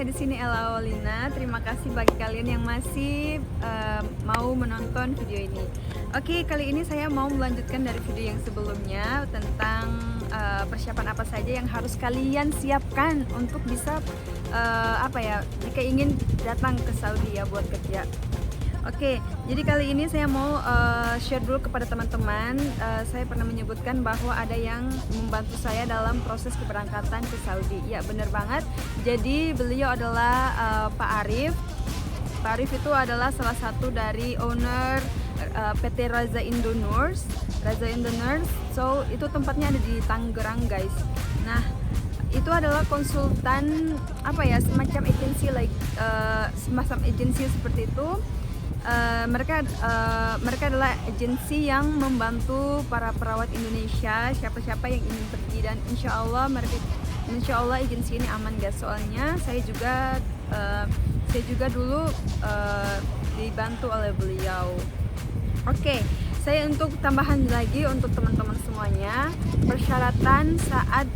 saya di sini Ella Olina. Terima kasih bagi kalian yang masih mau menonton video ini. Oke, kali ini saya mau melanjutkan dari video yang sebelumnya tentang persiapan apa saja yang harus kalian siapkan untuk bisa jika ingin datang ke Saudi ya buat kerja. Oke, jadi kali ini saya mau share dulu kepada teman-teman. Saya pernah menyebutkan bahwa ada yang membantu saya dalam proses keberangkatan ke Saudi. Ya, benar banget. Jadi beliau adalah Pak Arif. Pak Arif itu adalah salah satu dari owner PT Raza Indonurs. Raza Indonurs. So, itu tempatnya ada di Tangerang, guys. Nah, itu adalah konsultan semacam agensi seperti itu. Mereka adalah agensi yang membantu para perawat Indonesia, siapa-siapa yang ingin pergi, dan insya Allah agensi ini aman guys. Soalnya saya juga dulu dibantu oleh beliau. Oke, saya untuk tambahan lagi untuk teman-teman semuanya, persyaratan saat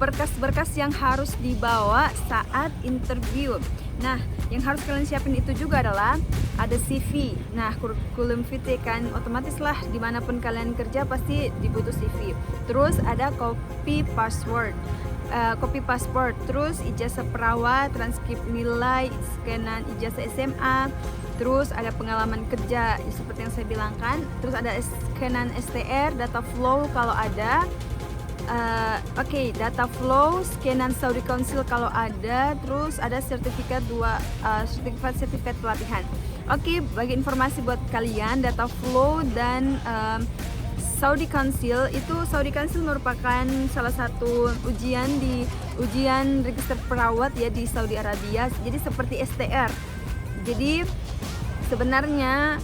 berkas-berkas yang harus dibawa saat interview. Nah, yang harus kalian siapin itu juga adalah ada CV. Nah, kurikulum vitae kan otomatis lah dimanapun kalian kerja pasti dibutuh CV. Terus ada copy pasport, terus ijazah perawat, transkrip nilai, scanan ijazah SMA, terus ada pengalaman kerja seperti yang saya bilang kan, terus ada scanan STR, data flow kalau ada. Data flow, scanan Saudi Council kalau ada, terus ada sertifikat pelatihan. Bagi informasi buat kalian, data flow dan Saudi Council merupakan salah satu ujian register perawat ya di Saudi Arabia. Jadi seperti STR. Jadi sebenarnya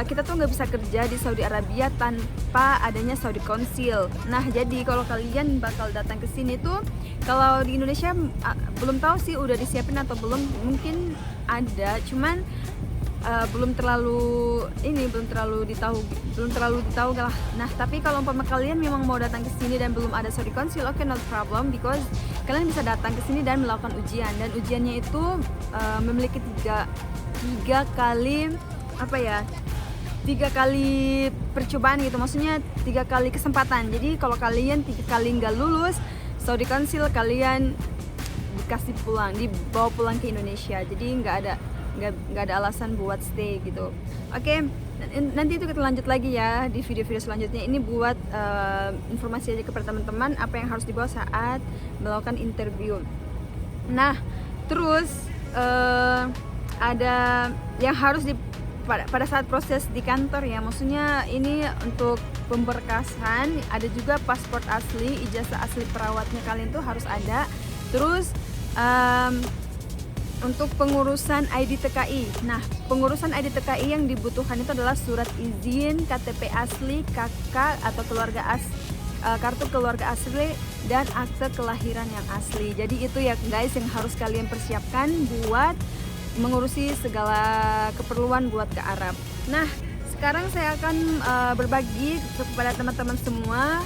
kita tuh nggak bisa kerja di Saudi Arabia tanpa adanya Saudi Council. Nah, jadi kalau kalian bakal datang ke sini tuh, kalau di Indonesia belum tahu sih udah disiapin atau belum, mungkin ada, cuman belum terlalu ditahu lah. Nah, tapi kalau umpama kalian memang mau datang ke sini dan belum ada Saudi Council, no problem, because kalian bisa datang ke sini dan melakukan ujian, dan ujiannya itu memiliki tiga kali percobaan gitu, maksudnya 3 kali kesempatan. Jadi kalau kalian 3 kali nggak lulus Saudi Council, kalian dibawa pulang ke Indonesia. Jadi nggak ada alasan buat stay gitu. Oke, nanti itu kita lanjut lagi ya di video-video selanjutnya. Ini buat informasi aja kepada teman-teman apa yang harus dibawa saat melakukan interview. Nah, terus ada yang harus pada saat proses di kantor ya, maksudnya ini untuk pemberkasan, ada juga paspor asli, ijazah asli perawatnya kalian tuh harus ada. Terus untuk pengurusan ID TKI. Nah, pengurusan ID TKI yang dibutuhkan itu adalah surat izin, KTP asli, KK atau kartu keluarga asli, dan akte kelahiran yang asli. Jadi itu ya guys yang harus kalian persiapkan buat mengurusi segala keperluan buat ke Arab. Nah, sekarang saya akan berbagi kepada teman-teman semua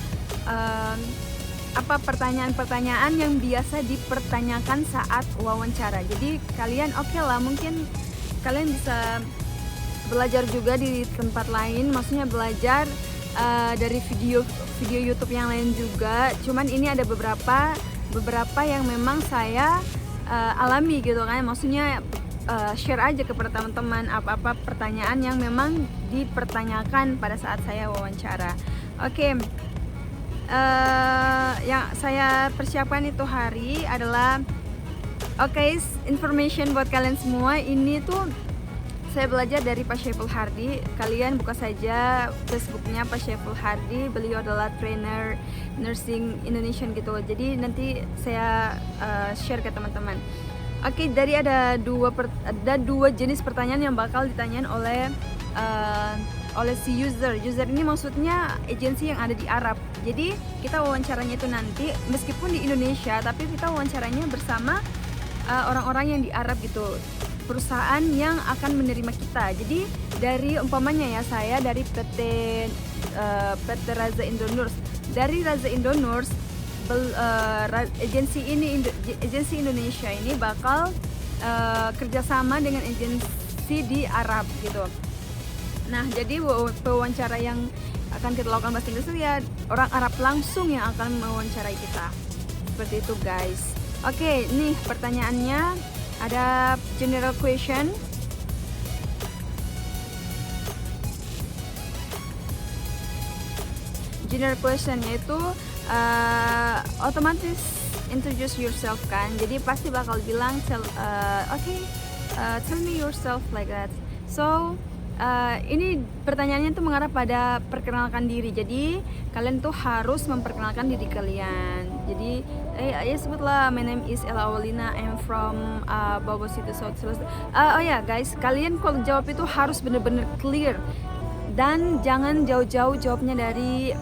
pertanyaan-pertanyaan yang biasa dipertanyakan saat wawancara. Jadi kalian mungkin kalian bisa belajar juga di tempat lain, maksudnya belajar dari video YouTube yang lain juga. Cuman ini ada beberapa yang memang saya alami gitu kan, maksudnya share aja kepada teman-teman apa pertanyaan yang memang dipertanyakan pada saat saya wawancara. Yang saya persiapkan itu hari adalah information buat kalian semua. Ini tuh saya belajar dari Pak Syaiful Hardi. Kalian buka saja Facebooknya Pak Syaiful Hardi. Beliau adalah trainer nursing Indonesian gitu. Jadi nanti saya share ke teman-teman. Dari ada dua jenis pertanyaan yang bakal ditanyain oleh si user. User ini maksudnya agensi yang ada di Arab. Jadi kita wawancaranya itu nanti meskipun di Indonesia, tapi kita wawancaranya bersama orang-orang yang di Arab gitu, perusahaan yang akan menerima kita. Jadi dari umpamanya ya, saya dari PT Raza Indonurs. Dari Raza Indonurs agensi Indonesia ini bakal kerjasama dengan agensi di Arab gitu. Nah, jadi wawancara yang akan kita lakukan bahasa Inggris itu ya orang Arab langsung yang akan mewawancarai kita. Seperti itu guys. Oke, nih pertanyaannya ada general question. General question yaitu otomatis introduce yourself kan. Jadi pasti bakal bilang tell me yourself like that. So ini pertanyaannya tuh mengarah pada perkenalkan diri. Jadi kalian tuh harus memperkenalkan diri kalian. Jadi ya sebutlah, my name is Ella Awalina, I'm from Bogor City, South Sulawesi. Oh ya guys, kalian kalau jawab itu harus bener-bener clear dan jangan jauh-jauh jawabnya dari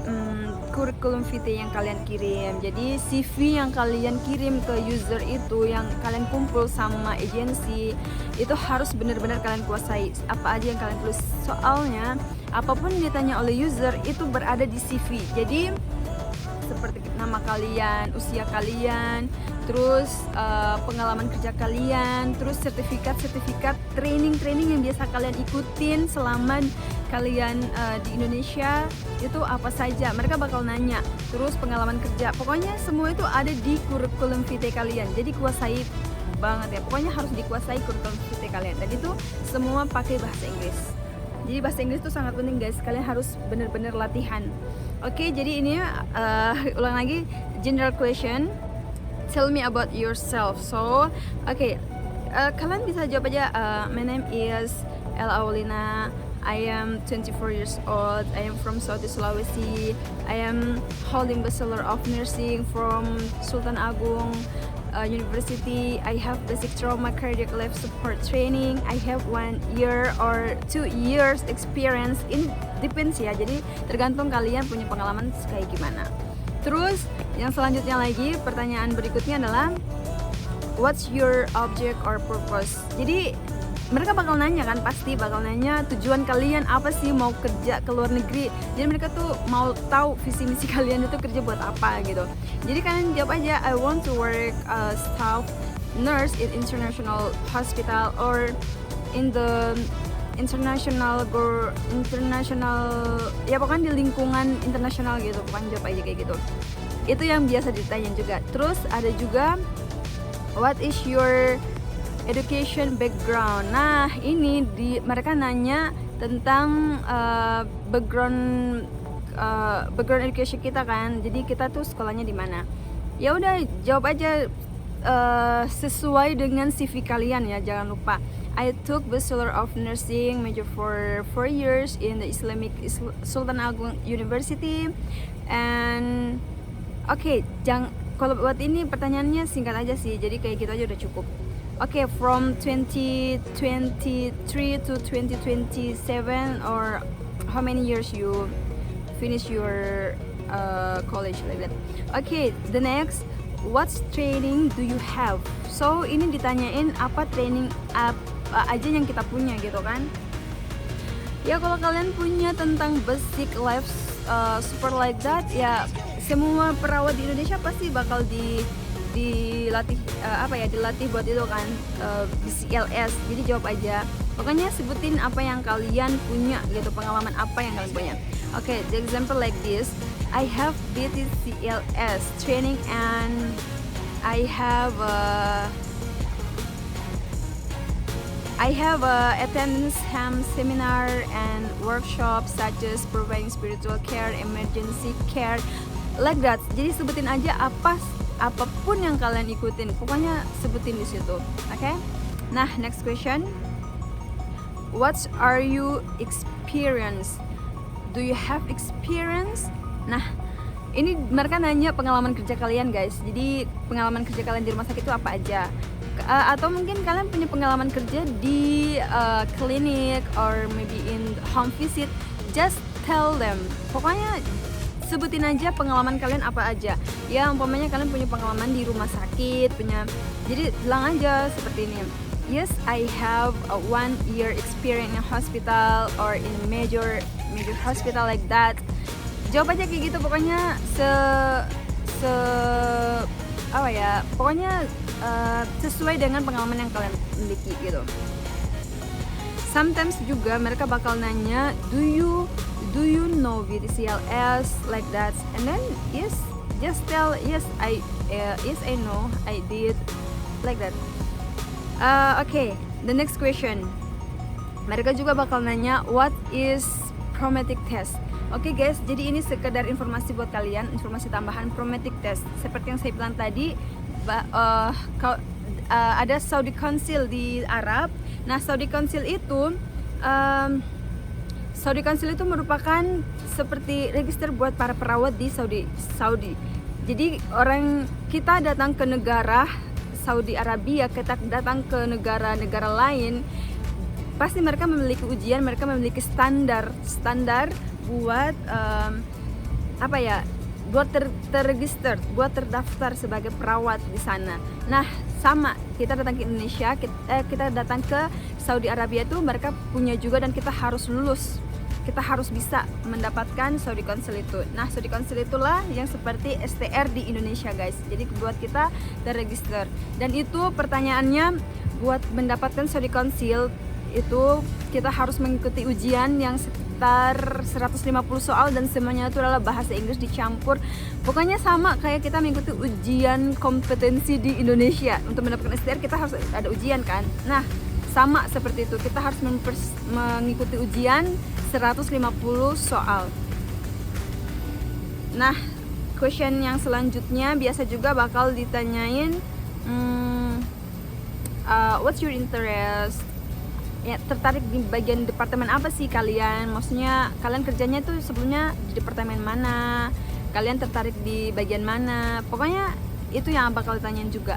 kurikulum vitae yang kalian kirim. Jadi CV yang kalian kirim ke user itu, yang kalian kumpul sama agensi, itu harus benar-benar kalian kuasai apa aja yang kalian tulis. Soalnya apapun yang ditanya oleh user itu berada di CV. Jadi seperti nama kalian, usia kalian, terus pengalaman kerja kalian, terus sertifikat training yang biasa kalian ikutin selama kalian di Indonesia itu apa saja, mereka bakal nanya. Terus pengalaman kerja, pokoknya semua itu ada di kurikulum vitae kalian. Jadi kuasai banget ya, pokoknya harus dikuasai kurikulum vitae kalian. Dan itu semua pakai bahasa Inggris. Jadi bahasa Inggris itu sangat penting guys, kalian harus benar-benar latihan. Oke, jadi ini ulang lagi, general question, tell me about yourself. So, kalian bisa jawab aja, my name is Ella Awalina, I am 24 years old, I am from Southeast Sulawesi, I am holding Bachelor of Nursing from Sultan Agung University, I have basic trauma cardiac life support training, I have 1 year or 2 years experience in depends ya, jadi tergantung kalian punya pengalaman kayak gimana. Terus yang selanjutnya lagi, pertanyaan berikutnya adalah what's your object or purpose. Jadi mereka bakal nanya kan, pasti bakal nanya tujuan kalian apa sih mau kerja ke luar negeri. Jadi mereka tuh mau tahu visi misi kalian itu kerja buat apa gitu. Jadi kalian jawab aja, I want to work staff nurse in international hospital or in the international ya pokoknya di lingkungan internasional gitu. Pokoknya jawab aja kayak gitu. Itu yang biasa ditanya juga. Terus ada juga what is your education background. Nah, ini mereka nanya tentang background education kita kan. Jadi kita tuh sekolahnya di mana. Ya udah jawab aja sesuai dengan CV kalian ya, jangan lupa. I took Bachelor of Nursing major for 4 years in the Islamic Sultan Agung University and kalau buat ini pertanyaannya singkat aja sih. Jadi kayak gitu aja udah cukup. From 2023 to 2027 or how many years you finish your college like that. The next, what training do you have? So ini ditanyain apa training apa aja yang kita punya gitu kan. Ya kalau kalian punya tentang basic life support like that, ya semua perawat di Indonesia pasti bakal dilatih buat itu kan, BCLS. Jadi jawab aja, pokoknya sebutin apa yang kalian punya gitu, pengalaman apa yang kalian punya. The example like this, I have BCLS training and I have attendance seminar and workshops such as providing spiritual care, emergency care, like that. Jadi sebutin aja apapun yang kalian ikutin, pokoknya sebutin di situ. Nah, next question, what are you experience? Do you have experience? Nah, ini mereka nanya pengalaman kerja kalian guys. Jadi pengalaman kerja kalian di rumah sakit itu apa aja, atau mungkin kalian punya pengalaman kerja di klinik or maybe in home visit. Just tell them, pokoknya sebutin aja pengalaman kalian apa aja. Ya umpamanya kalian punya pengalaman di rumah sakit, jadi bilang aja seperti ini, yes I have a 1 year experience in hospital or in major hospital like that. Jawab aja kayak gitu, pokoknya pokoknya sesuai dengan pengalaman yang kalian miliki gitu. Sometimes juga mereka bakal nanya, do you know VTCLS like that, and then just tell yes I know I did like that. Okay, the next question, mereka juga bakal nanya what is prometic test. Oke guys, jadi ini sekedar informasi buat kalian, informasi tambahan prometic test. Seperti yang saya bilang tadi, ada Saudi Council di Arab. Nah, Saudi Council itu merupakan seperti register buat para perawat di Saudi. Jadi kita datang ke negara Saudi Arabia, kita datang ke negara-negara lain, pasti mereka memiliki ujian, mereka memiliki standar buat buat terregister, buat terdaftar sebagai perawat di sana. Nah, sama kita datang ke Indonesia, kita datang ke Saudi Arabia itu mereka punya juga, dan kita harus lulus, kita harus bisa mendapatkan Saudi Council itu. Nah, Saudi Council itulah yang seperti STR di Indonesia guys, jadi buat kita terregister. Dan itu pertanyaannya, buat mendapatkan Saudi Council itu kita harus mengikuti ujian yang sekitar 150 soal, dan semuanya itu adalah bahasa Inggris dicampur. Pokoknya sama kayak kita mengikuti ujian kompetensi di Indonesia. Untuk mendapatkan STR kita harus ada ujian kan. Nah, sama seperti itu, kita harus mengikuti ujian 150 soal. Nah, question yang selanjutnya biasa juga bakal ditanyain, what's your interest? Ya, tertarik di bagian departemen apa sih kalian? Maksudnya kalian kerjanya tuh sebelumnya di departemen mana? Kalian tertarik di bagian mana? Pokoknya itu yang bakal ditanyain juga.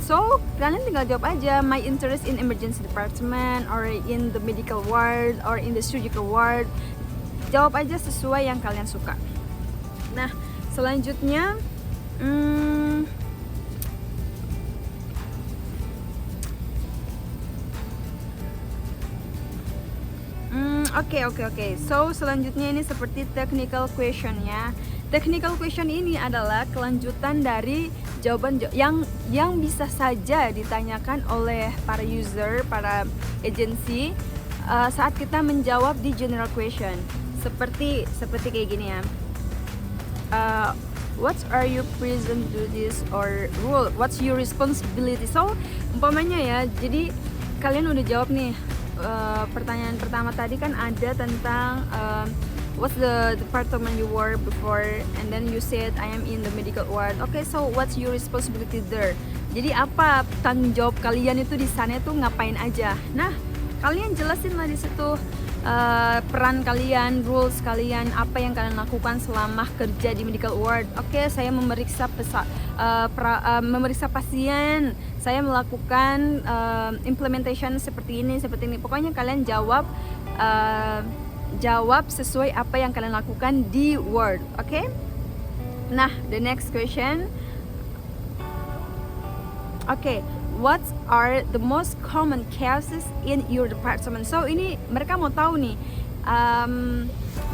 So, kalian tinggal jawab aja, my interest in emergency department, or in the medical ward, or in the surgical ward. Jawab aja sesuai yang kalian suka. Nah, selanjutnya Oke. So, selanjutnya ini seperti technical question ya. Technical question ini adalah kelanjutan dari jawaban yang bisa saja ditanyakan oleh para user, para agensi saat kita menjawab di general question. Seperti kayak gini ya. What are your present duties or role? What's your responsibility? So, umpamanya ya, jadi kalian udah jawab nih. Pertanyaan pertama tadi kan ada tentang what's the department you were before, and then you said I am in the medical ward. Okay, so what's your responsibility there? Jadi apa tanggung jawab kalian itu di sana itu ngapain aja? Nah, kalian jelasin lah di situ peran kalian, rules kalian, apa yang kalian lakukan selama kerja di medical ward. Oke, saya memeriksa pasien, saya melakukan implementation seperti ini. Pokoknya kalian jawab sesuai apa yang kalian lakukan di ward. Oke? Nah, the next question. Oke, what are the most common cases in your department? So, ini mereka mau tahu nih,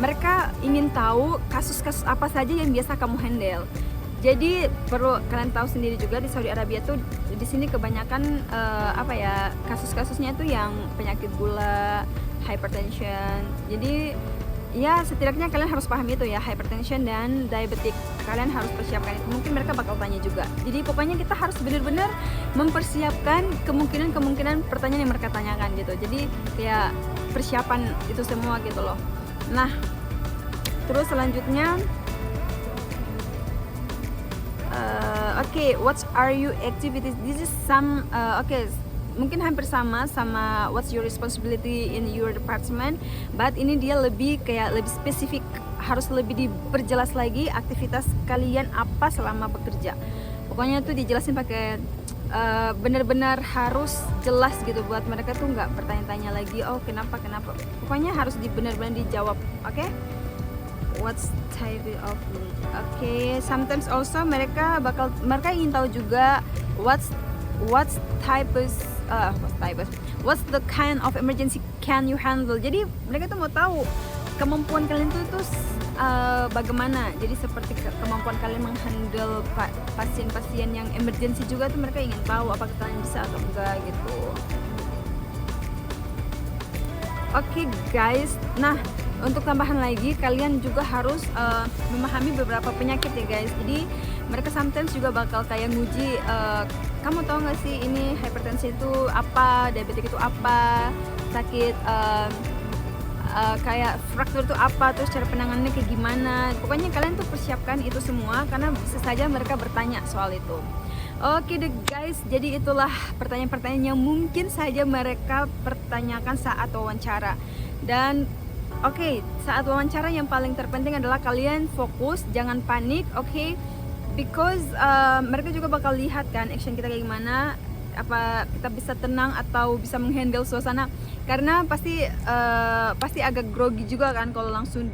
mereka ingin tahu kasus-kasus apa saja yang biasa kamu handle. Jadi perlu kalian tahu sendiri juga di Saudi Arabia tuh di sini kebanyakan kasus-kasusnya tuh yang penyakit gula, hypertension. Jadi ya setidaknya kalian harus paham itu ya, hypertension dan diabetik. Kalian harus persiapkan itu. Mungkin mereka bakal tanya juga. Jadi pokoknya kita harus benar-benar mempersiapkan kemungkinan pertanyaan yang mereka tanyakan gitu. Jadi kayak persiapan itu semua gitu loh. Nah, terus selanjutnya what are your activities? This is some mungkin hampir sama what's your responsibility in your department, but ini dia lebih spesifik, harus lebih diperjelas lagi aktivitas kalian apa selama bekerja. Pokoknya tuh dijelasin pakai benar-benar harus jelas gitu buat mereka tuh nggak bertanya-tanya lagi, oh kenapa. Pokoknya harus benar-benar dijawab. Oke? What's type of sometimes also mereka ingin tahu juga what's the kind of emergency can you handle. Jadi mereka tuh mau tahu kemampuan kalian itu bagaimana. Jadi seperti kemampuan kalian menghandle pasien-pasien yang emergency juga tuh mereka ingin tahu apakah kalian bisa atau enggak gitu. Oke guys, nah untuk tambahan lagi kalian juga harus memahami beberapa penyakit ya guys. Jadi mereka sometimes juga bakal kayak nguji, kamu tahu nggak sih ini hipertensi itu apa, diabetes itu apa, sakit kayak fraktur itu apa, terus cara penanganannya kayak gimana. Pokoknya kalian tuh persiapkan itu semua karena bisa saja mereka bertanya soal itu. Oke deh guys, jadi itulah pertanyaan-pertanyaan yang mungkin saja mereka pertanyakan saat wawancara. Dan oke, saat wawancara yang paling terpenting adalah kalian fokus, jangan panik, oke? Because mereka juga bakal lihat kan action kita kayak gimana, apa kita bisa tenang atau bisa menghandle suasana. Karena pasti agak grogi juga kan kalau langsung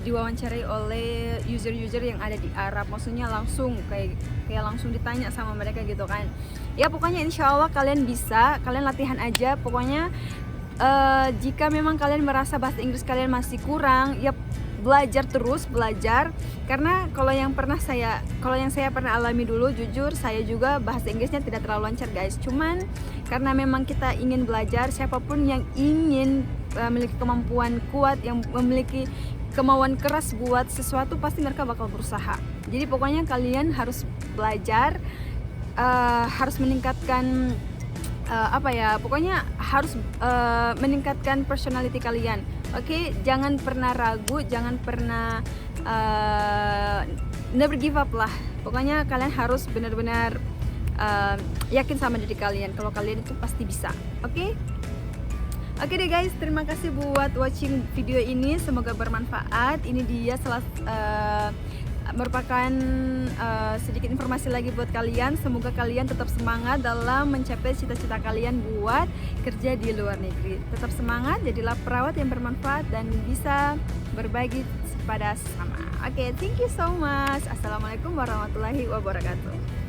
diwawancarai oleh user-user yang ada di Arab. Maksudnya langsung kayak langsung ditanya sama mereka gitu kan. Ya pokoknya insya Allah kalian bisa, kalian latihan aja. Pokoknya jika memang kalian merasa bahasa Inggris kalian masih kurang, ya belajar terus, belajar. Karena kalau yang saya pernah alami dulu, jujur saya juga bahasa Inggrisnya tidak terlalu lancar guys. Cuman karena memang kita ingin belajar, siapapun yang ingin memiliki kemampuan kuat, yang memiliki kemauan keras buat sesuatu, pasti mereka bakal berusaha. Jadi pokoknya kalian harus belajar, harus meningkatkan pokoknya harus meningkatkan personality kalian. Oke, jangan pernah ragu, jangan pernah never give up lah. Pokoknya kalian harus benar-benar yakin sama diri kalian kalau kalian itu pasti bisa. Oke deh guys, terima kasih buat watching video ini, semoga bermanfaat. Ini dia merupakan sedikit informasi lagi buat kalian. Semoga kalian tetap semangat dalam mencapai cita-cita kalian buat kerja di luar negeri. Tetap semangat, jadilah perawat yang bermanfaat dan bisa berbagi pada sesama. Oke, thank you so much. Assalamualaikum warahmatullahi wabarakatuh.